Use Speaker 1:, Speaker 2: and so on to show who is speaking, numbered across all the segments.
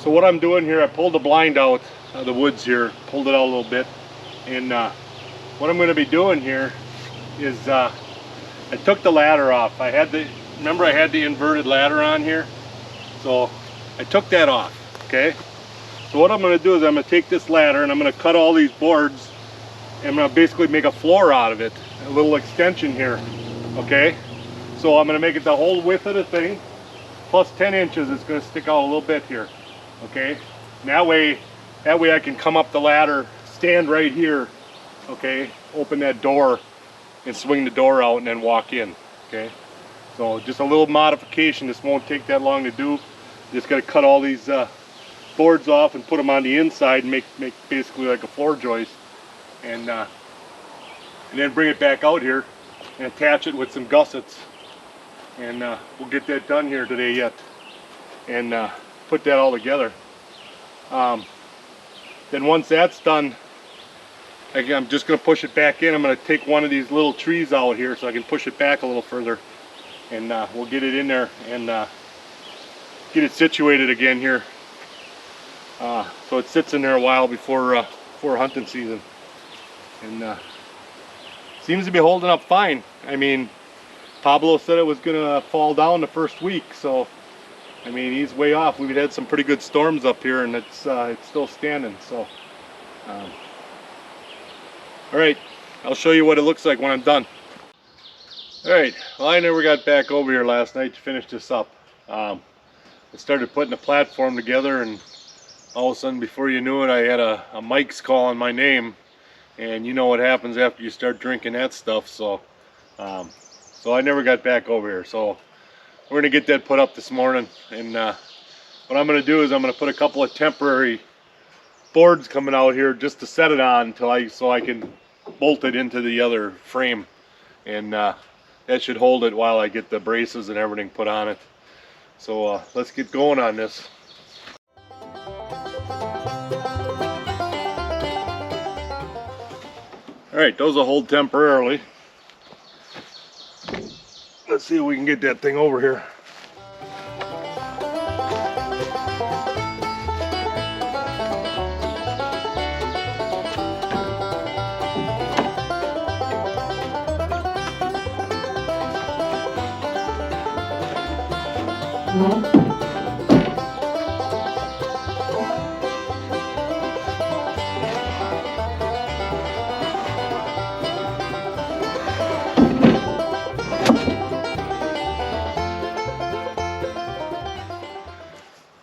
Speaker 1: So what I'm doing here, I pulled the blind out of the woods here, pulled it out a little bit, and what I'm going to be doing here is I took the ladder off. Remember I had the inverted ladder on here, so I took that off. Okay, so what I'm going to do is I'm going to take this ladder and I'm going to cut all these boards and I'm going to basically make a floor out of it, a little extension here. Okay, so I'm going to make it the whole width of the thing plus 10 inches. It's going to stick out a little bit here. Okay, and that way I can come up the ladder, stand right here, okay, open that door and swing the door out and then walk in. Okay, so just a little modification. This won't take that long to do. Just got to cut all these boards off and put them on the inside and make basically like a floor joist, and then bring it back out here and attach it with some gussets, and we'll get that done here today yet, and put that all together. Then once that's done, I'm just going to push it back in. I'm going to take one of these little trees out here so I can push it back a little further, and we'll get it in there and get it situated again here, so it sits in there a while before hunting season, and seems to be holding up fine. I mean, Pablo said it was gonna fall down the first week, so I mean, he's way off. We've had some pretty good storms up here, and it's still standing. So all right, I'll show you what it looks like when I'm done. All right, well, I never got back over here last night to finish this up. I started putting a platform together, and all of a sudden, before you knew it, I had a Mike's calling my name, and you know what happens after you start drinking that stuff. So so I never got back over here. So we're gonna get that put up this morning, and what I'm gonna do is I'm gonna put a couple of temporary boards coming out here just to set it on so I can bolt it into the other frame, and that should hold it while I get the braces and everything put on it. So let's get going on this. All right, those will hold temporarily. Let's see if we can get that thing over here.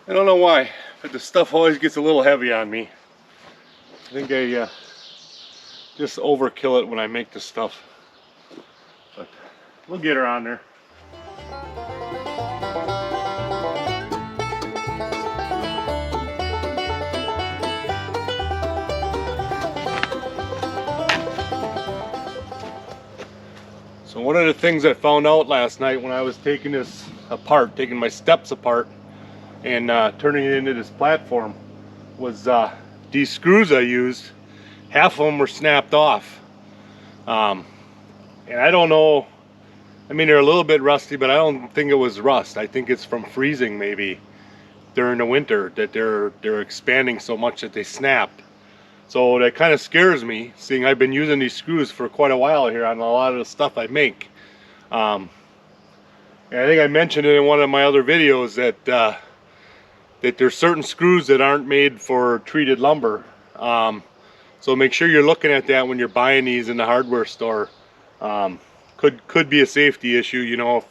Speaker 1: I don't know why, but the stuff always gets a little heavy on me. I think I just overkill it when I make this stuff, but we'll get her on there. So one of the things I found out last night when I was taking this apart, taking my steps apart and turning it into this platform, was these screws I used, half of them were snapped off, and I don't know, I mean, they're a little bit rusty, but I don't think it was rust. I think it's from freezing maybe during the winter that they're expanding so much that they snapped. So that kind of scares me, seeing I've been using these screws for quite a while here on a lot of the stuff I make. And I think I mentioned it in one of my other videos that there's certain screws that aren't made for treated lumber. So make sure you're looking at that when you're buying these in the hardware store. Could be a safety issue, you know.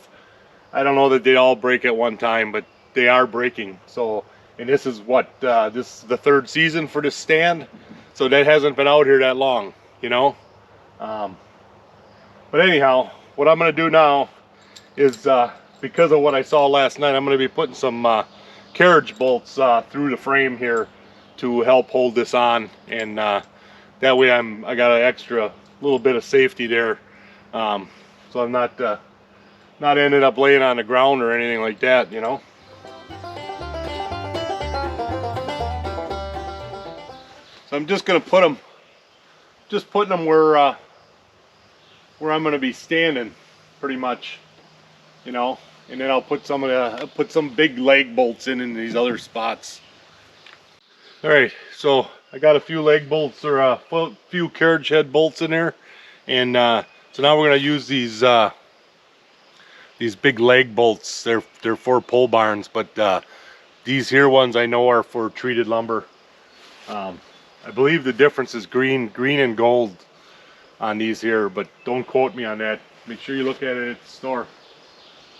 Speaker 1: I don't know that they all break at one time, but they are breaking. So, and this is what, this is the third season for this stand, so that hasn't been out here that long, you know. But anyhow, what I'm going to do now is, because of what I saw last night, I'm going to be putting some carriage bolts through the frame here to help hold this on, and that way I got an extra little bit of safety there, so I'm not ended up laying on the ground or anything like that, you know. So I'm just going to put them, putting them where I'm going to be standing, pretty much, you know. And then I'll put some big leg bolts in these other spots, All right, so I got a few leg bolts or a few carriage head bolts in there, and so now we're gonna use these big leg bolts. They're for pole barns, but these here ones I know are for treated lumber. I believe the difference is green and gold on these here, but don't quote me on that. Make sure you look at it at the store.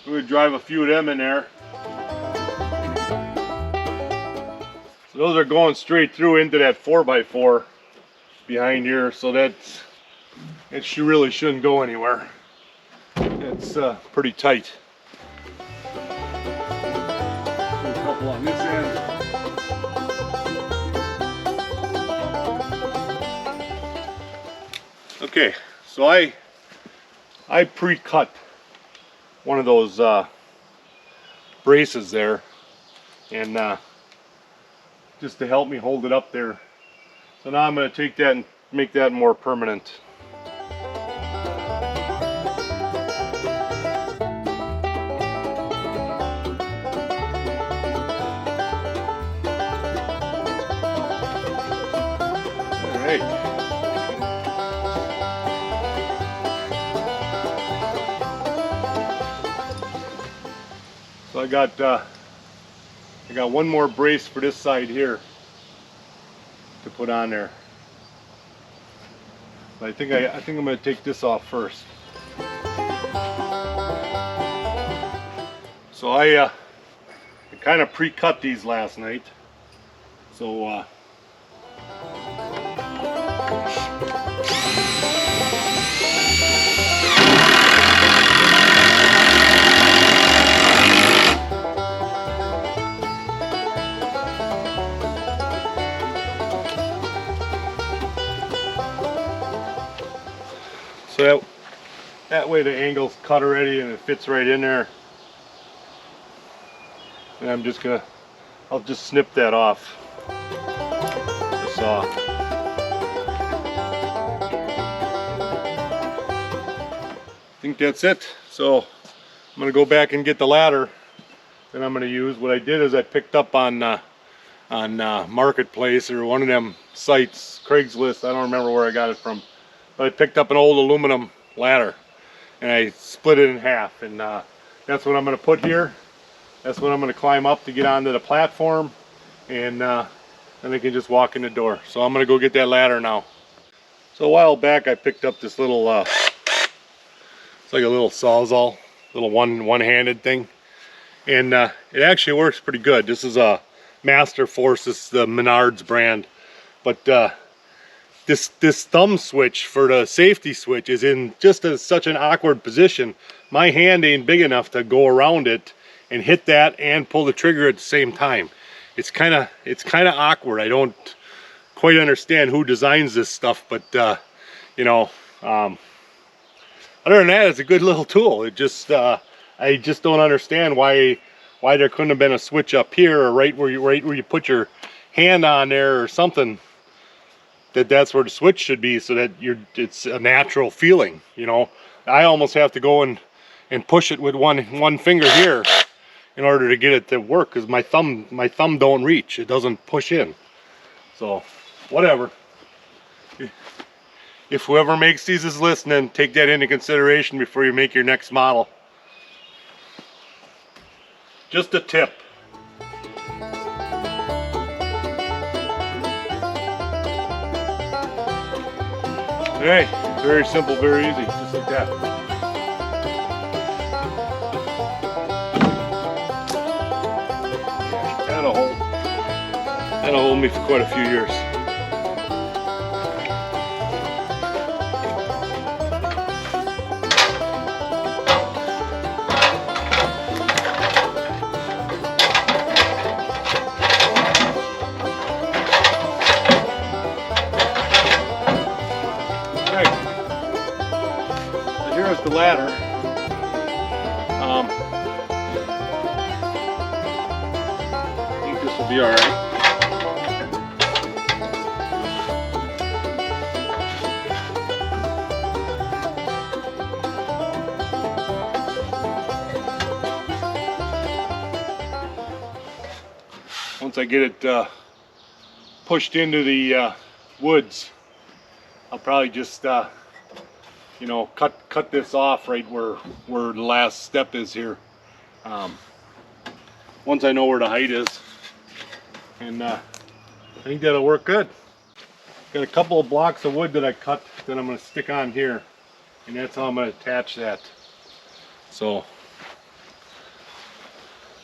Speaker 1: We're gonna drive a few of them in there. So those are going straight through into that 4x4 behind here, so it really shouldn't go anywhere. It's pretty tight. A couple on this end. Okay, so I pre-cut one of those braces there, and just to help me hold it up there. So now I'm going to take that and make that more permanent. All right. So I got one more brace for this side here to put on there. But I think I'm going to take this off first. So I kind of pre-cut these last night. So that way the angle's cut already and it fits right in there. And I'll just snip that off the saw. I think that's it. So I'm gonna go back and get the ladder that I'm gonna use. What I did is I picked up on Marketplace or one of them sites, Craigslist, I don't remember where I got it from, but I picked up an old aluminum ladder and I split it in half, and that's what I'm going to put here. That's what I'm going to climb up to get onto the platform, and then I can just walk in the door. So I'm going to go get that ladder now. So a while back I picked up this little it's like a little sawzall, little one-handed thing, and it actually works pretty good. This is a Master Force. This is the Menards brand, but this thumb switch for the safety switch is in just such an awkward position. My hand ain't big enough to go around it and hit that and pull the trigger at the same time. It's kind of awkward. I don't quite understand who designs this stuff, but you know, other than that, it's a good little tool. It just I just don't understand why there couldn't have been a switch up here or right where you put your hand on there or something. That's where the switch should be, so that it's a natural feeling. You know, I almost have to go and push it with one finger here in order to get it to work, because my thumb don't reach. It doesn't push in. So whatever. If whoever makes these is listening, take that into consideration before you make your next model. Just a tip. Hey, very simple, very easy, just like that. That'll hold me for quite a few years. The ladder. I think this will be all right. Once I get it pushed into the woods, I'll probably just you know, cut this off right where the last step is here. Once I know where the height is, and I think that'll work good. Got a couple of blocks of wood that I cut that I'm going to stick on here, and that's how I'm going to attach that. So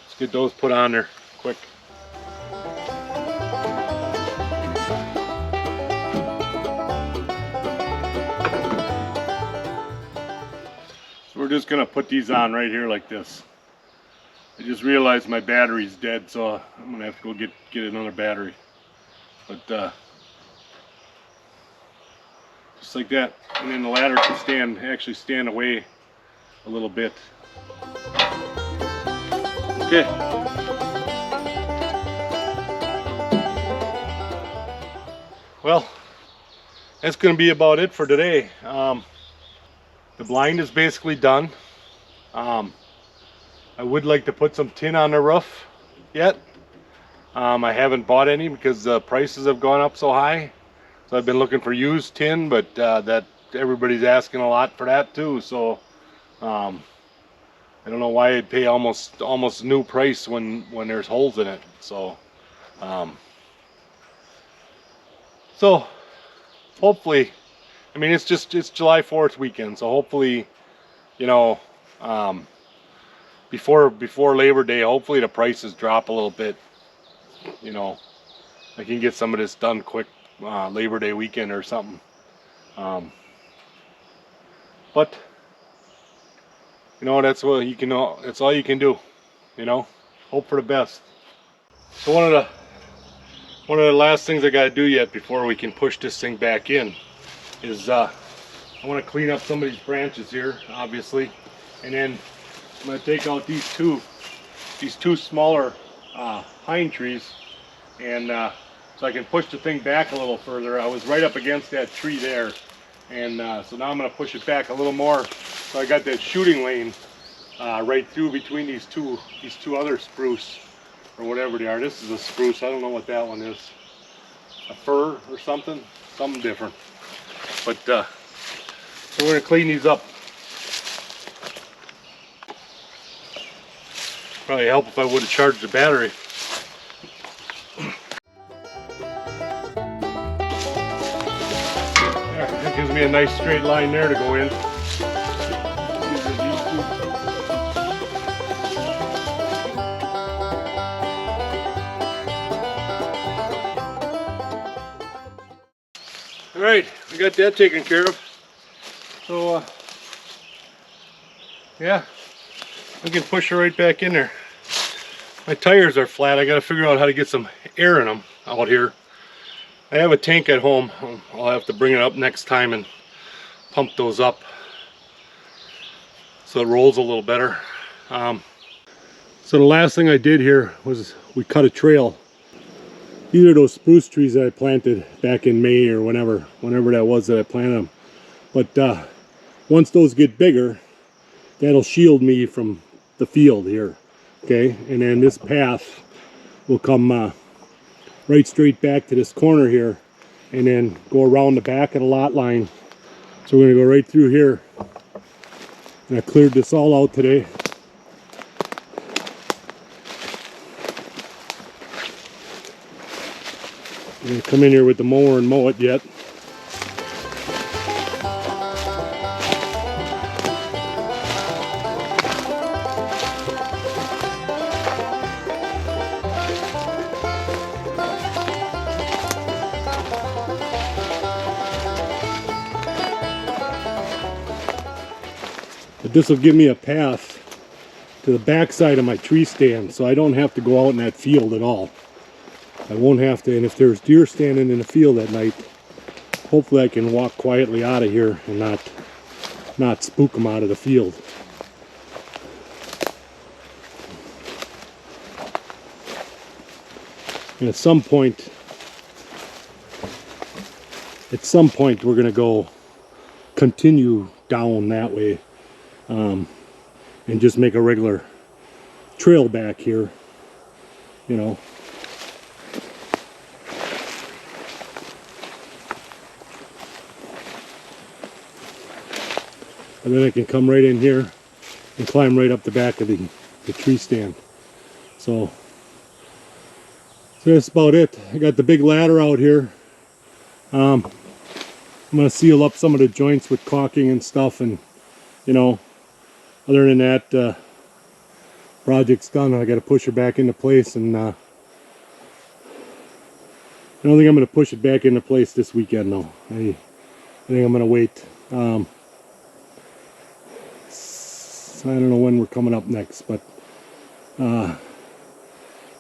Speaker 1: let's get those put on there quick. So we're just going to put these on right here like this. I just realized my battery's dead, so I'm going to have to go get another battery. But just like that, and then the ladder can actually stand away a little bit. Okay. Well, that's going to be about it for today. The blind is basically done. I would like to put some tin on the roof yet. I haven't bought any because the prices have gone up so high. So I've been looking for used tin, but that everybody's asking a lot for that too. So I don't know why I'd pay almost new price when there's holes in it. So so hopefully, I mean, it's July 4th weekend, so hopefully, you know, before Labor Day, hopefully the prices drop a little bit. You know, I can get some of this done quick. Labor Day weekend or something, but you know, that's what you can know. That's all you can do, you know. Hope for the best. So one of the last things I got to do yet before we can push this thing back in is I want to clean up some of these branches here, obviously, and then I'm going to take out these two smaller pine trees, and so I can push the thing back a little further. I was right up against that tree there, and so now I'm going to push it back a little more. So I got that shooting lane right through between these two other spruce, or whatever they are. This is a spruce. I don't know what that one is. A fir or something different. But so we're going to clean these up. Probably help if I would have charged the battery. That gives me a nice straight line there to go in. Alright, we got that taken care of. So, yeah, we can push her right back in there. My tires are flat. I got to figure out how to get some air in them out here. I have a tank at home. I'll have to bring it up next time and pump those up so it rolls a little better. So the last thing I did here was we cut a trail. These are those spruce trees that I planted back in May or whenever that was that I planted them. But once those get bigger, that'll shield me from the field here. Okay, and then this path will come right straight back to this corner here, and then go around the back of the lot line. So we're going to go right through here. And I cleared this all out today. I'm going to come in here with the mower and mow it yet. But this will give me a path to the back side of my tree stand, so I don't have to go out in that field at all. I won't have to, and if there's deer standing in the field at night, hopefully I can walk quietly out of here and not spook them out of the field. And at some point we're going to go continue down that way, and just make a regular trail back here, you know. and then I can come right in here and climb right up the back of the tree stand. So that's about it. I got the big ladder out here. I'm going to seal up some of the joints with caulking and stuff, and you know, other than that, project's done. I got to push her back into place, and I don't think I'm going to push it back into place this weekend though. I think I'm going to wait. I don't know when we're coming up next, but as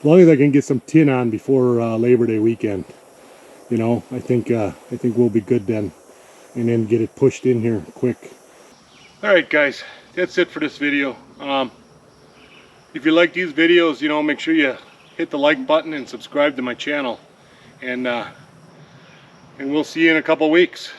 Speaker 1: long as I can get some tin on before Labor Day weekend, you know, I think we'll be good then, and then get it pushed in here quick. All right, guys, that's it for this video. If you like these videos, you know, make sure you hit the like button and subscribe to my channel, and we'll see you in a couple weeks.